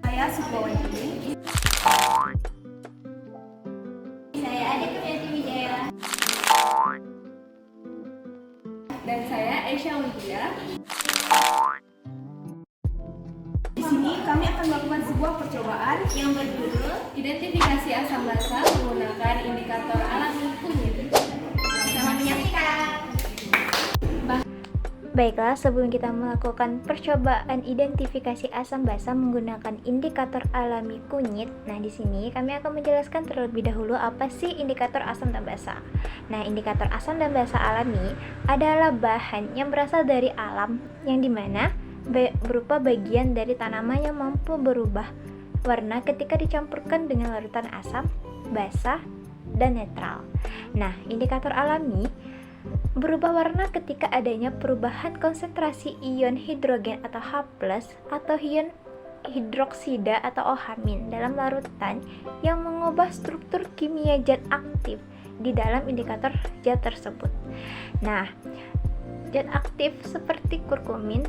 Saya Sukwawati. Saya Ade Kurniati Wijaya. Dan saya Aisyah Widya. Di sini kami akan melakukan sebuah percobaan Yang berjudul identifikasi asam basa menggunakan indikator alami kunyit. Selamat menyaksikan. Baiklah, sebelum kita melakukan percobaan identifikasi asam basa menggunakan indikator alami kunyit, nah di sini kami akan menjelaskan terlebih dahulu apa sih indikator asam dan basa. Nah, indikator asam dan basa alami adalah bahan yang berasal dari alam yang dimana berupa bagian dari tanaman yang mampu berubah warna ketika dicampurkan dengan larutan asam, basa, dan netral. Nah, indikator alami berubah warna ketika adanya perubahan konsentrasi ion hidrogen atau H+ atau ion hidroksida atau OH- dalam larutan yang mengubah struktur kimia zat aktif di dalam indikator zat tersebut. Nah, zat aktif seperti kurkumin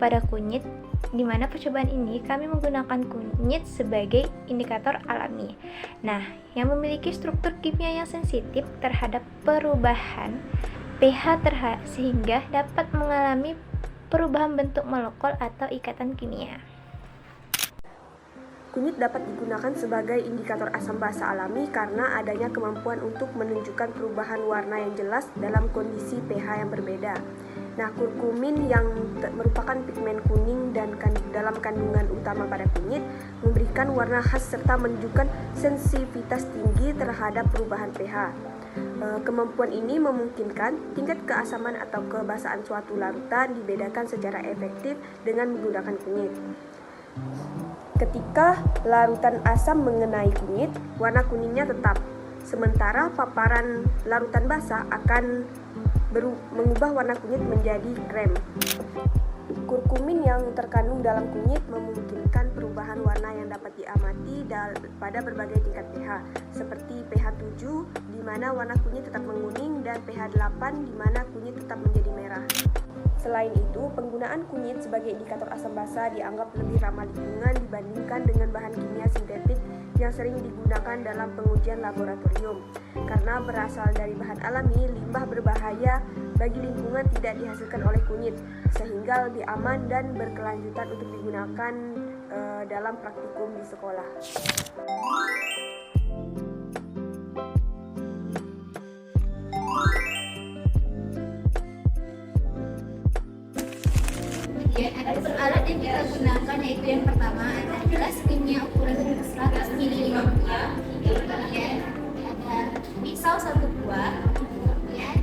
pada kunyit, di mana percobaan ini kami menggunakan kunyit sebagai indikator alami. Nah, yang memiliki struktur kimia yang sensitif terhadap perubahan pH sehingga dapat mengalami perubahan bentuk molekul atau ikatan kimia. Kunyit dapat digunakan sebagai indikator asam basa alami karena adanya kemampuan untuk menunjukkan perubahan warna yang jelas dalam kondisi pH yang berbeda. Nah, kurkumin yang merupakan pigmen kuning dan dalam kandungan utama pada kunyit memberikan warna khas serta menunjukkan sensitivitas tinggi terhadap perubahan pH. Kemampuan ini memungkinkan tingkat keasaman atau kebasaan suatu larutan dibedakan secara efektif dengan menggunakan kunyit. Ketika larutan asam mengenai kunyit, warna kuningnya tetap, sementara paparan larutan basa akan mengubah warna kunyit menjadi krem. Kurkumin yang terkandung dalam kunyit memungkinkan perubahan warna yang dapat diamati pada berbagai tingkat pH, seperti pH 7 di mana warna kunyit tetap menguning dan pH 8 di mana kunyit tetap menjadi merah. Selain itu, penggunaan kunyit sebagai indikator asam basa dianggap lebih ramah lingkungan dibandingkan dengan bahan kimia sintetik yang sering digunakan dalam pengujian laboratorium. Karena berasal dari bahan alami, limbah berbahaya bagi lingkungan tidak dihasilkan oleh kunyit, sehingga lebih aman dan berkelanjutan untuk digunakan dalam praktikum di sekolah. Ada alat yang kita gunakan, yaitu yang pertama ada gelas kimia ukuran 100 ml, kemudian ada pisau 1 buah, kemudian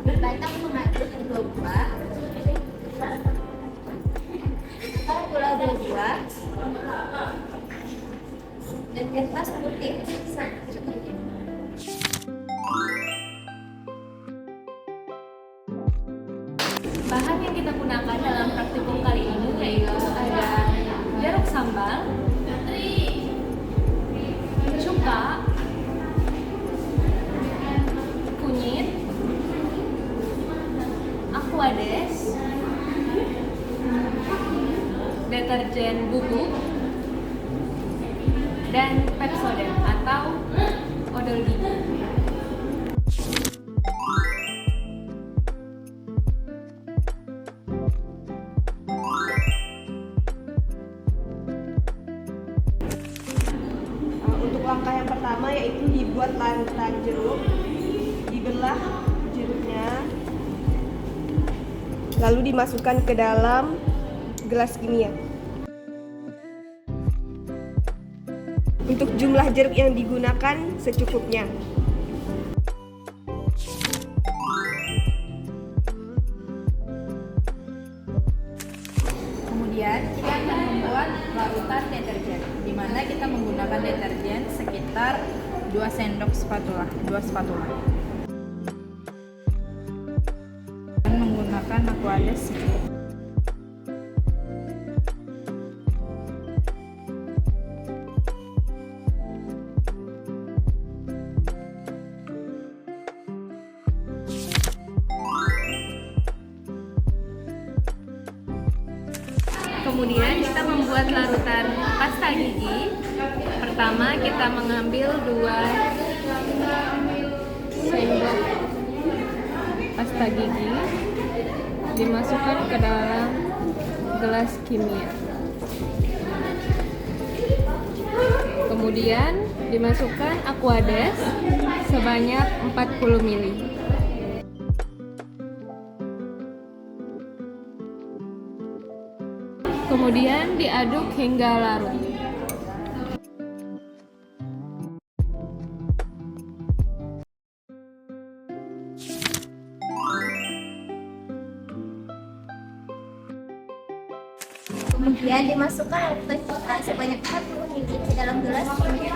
ada batang pengaduk 2 buah, atau gula 2 buah, dan kertas putih secukupnya. Bahan yang kita gunakan dalam praktikum kali ini yaitu ada jeruk sambal, cuka, kunyit, aquades, deterjen bubuk, dan Pepsodent atau odol gigi. Langkah yang pertama yaitu dibuat larutan jeruk, dibelah jeruknya, lalu dimasukkan ke dalam gelas kimia. Untuk jumlah jeruk yang digunakan secukupnya. Kemudian kita akan membuat larutan deterjen, di mana kita menggunakan deterjen sekitar 2 sendok spatula, 2 spatula. Dan menggunakan aquades secukupnya. Kemudian kita membuat larutan pasta gigi. Pertama kita mengambil 2 sendok pasta gigi, dimasukkan ke dalam gelas kimia. Kemudian dimasukkan Aquades sebanyak 40 ml. Kemudian diaduk hingga larut. Kemudian dimasukkan larutan cuka sebanyak 40 ml ke dalam gelas kimia.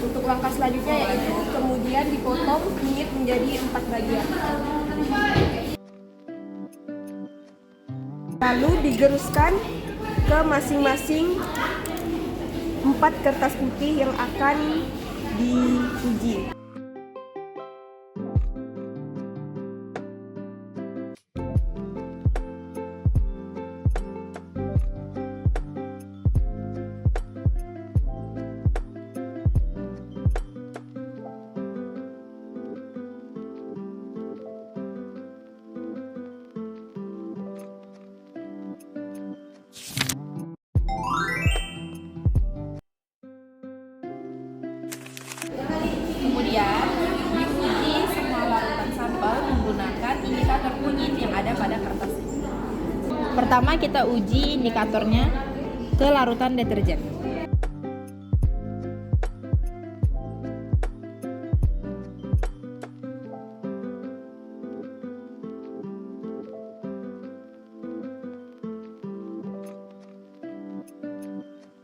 Untuk langkah selanjutnya yaitu kemudian dipotong kunyit menjadi 4 bagian. Lalu digeruskan ke masing-masing 4 kertas putih yang akan diuji. Kemudian diuji semua larutan sampel menggunakan indikator kunyit yang ada pada kertas ini. Pertama kita uji indikatornya ke larutan deterjen.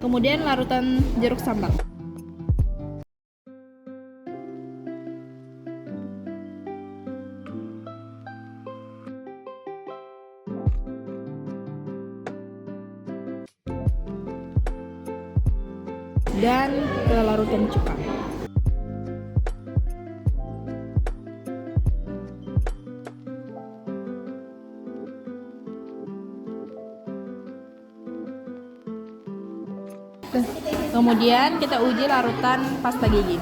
Kemudian larutan jeruk sambal. Dan ke larutan cuka. Kemudian kita uji larutan pasta gigi.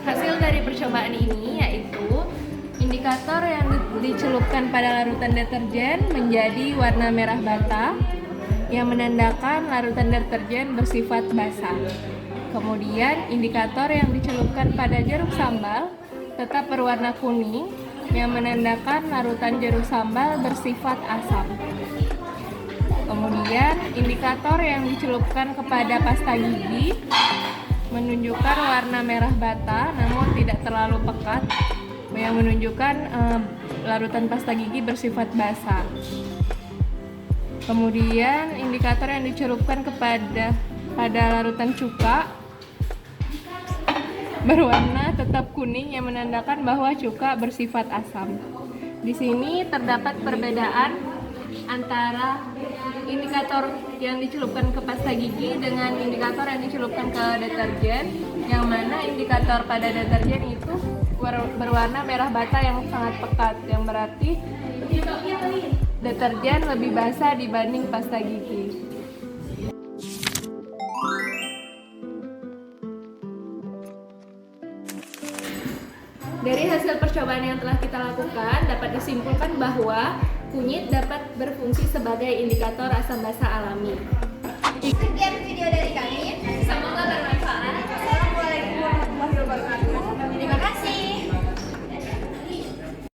Hasil dari percobaan ini yaitu indikator yang dicelupkan pada larutan deterjen menjadi warna merah bata yang menandakan larutan deterjen bersifat basah. Kemudian indikator yang dicelupkan pada jeruk sambal tetap berwarna kuning yang menandakan larutan jeruk sambal bersifat asam. Kemudian indikator yang dicelupkan kepada pasta gigi menunjukkan warna merah bata namun tidak terlalu pekat yang menunjukkan larutan pasta gigi bersifat basah. Kemudian indikator yang dicelupkan pada larutan cuka berwarna tetap kuning yang menandakan bahwa cuka bersifat asam. Di sini terdapat perbedaan antara indikator yang dicelupkan ke pasta gigi dengan indikator yang dicelupkan ke deterjen, yang mana indikator pada deterjen itu berwarna merah bata yang sangat pekat, yang berarti deterjen lebih basah dibanding pasta gigi. Dari hasil percobaan yang telah kita lakukan, dapat disimpulkan bahwa kunyit dapat berfungsi sebagai indikator asam basa alami. Sekian